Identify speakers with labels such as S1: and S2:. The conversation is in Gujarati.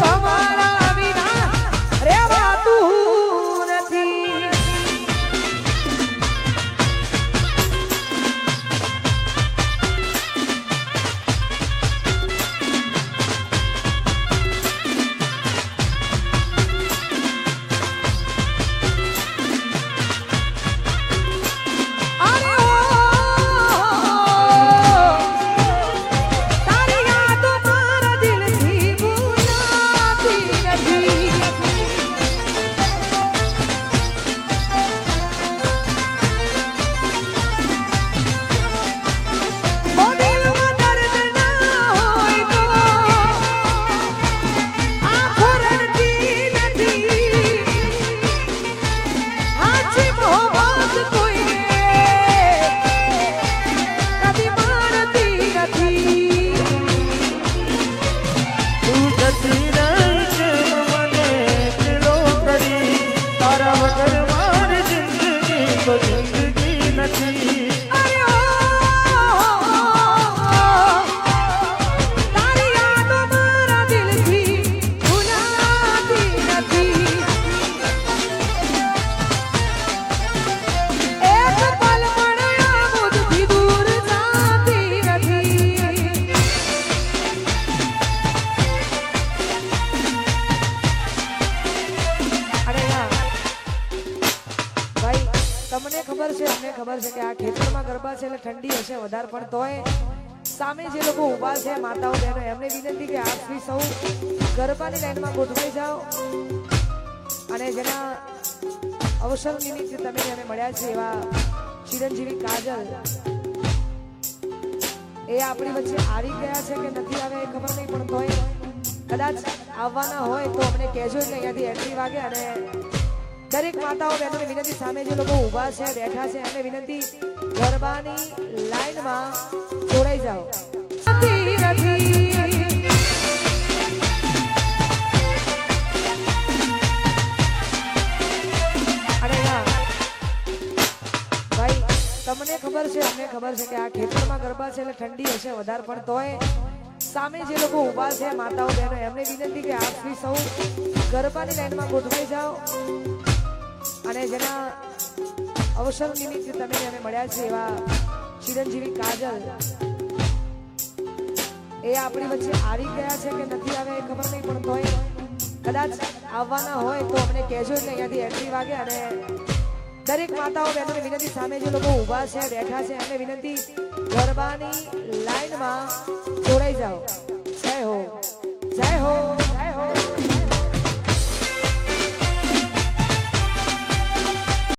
S1: તમારા વિના રહેવાતું નથી. તમને ખબર છે, અમને ખબર છે કે આ ખેતરમાં ગરબા છે એટલે ઠંડી હશે વધારે, પણ તોય સામે જે લોકો ઊભા છે માતાઓ બહેનો એમને વિનંતી કે આપથી સૌ ગરબાની લાઈનમાં ગોઠવાઈ જાઓ અને જેના અવસર નિમિત્તે તમે અમે મળ્યા છે એવા ચિરંજીવી કાજલ એ આપણી વચ્ચે આવી ગયા છે કે નથી આવે એ ખબર નહીં, પણ તોય કદાચ આવવાના હોય તો અમને કહેજો કે અહીંયાથી એન્ટ્રી વાગે. અને દરેક માતાઓ બહેનોને વિનંતી, સામે જે લોકો ઊભા છે બેઠા છે એમને વિનંતી ગરબાની લાઈનમાં જોડાઈ જાઓ. અને ભાઈ તમને ખબર છે, અમને ખબર છે કે આ ખેતરમાં ગરબા છે એટલે ઠંડી હશે વધારે, પણ તોય સામે જે લોકો ઊભા છે માતાઓ બહેનો એમને વિનંતી કે આપથી સૌ ગરબાની લાઈનમાં ગોઠવાઈ જાઓ અને જેના અવસર નિમિત્તે તમે અમે મળ્યા છે એવા ચિરંજીવી કાજલ એ આપણી વચ્ચે આવી ગયા છે કે નથી આવે એ ખબર નહીં, પણ તોય કદાચ આવવાના હોય તો અમને કહેજો કે અહીંયાથી એન્ટ્રી વાગે. અને દરેક માતાઓ બહેનોને વિનંતી, સામે જે લોકો ઊભા છે બેઠા છે એમને વિનંતી ગરબાની લાઈનમાં જોડાઈ જાઓ.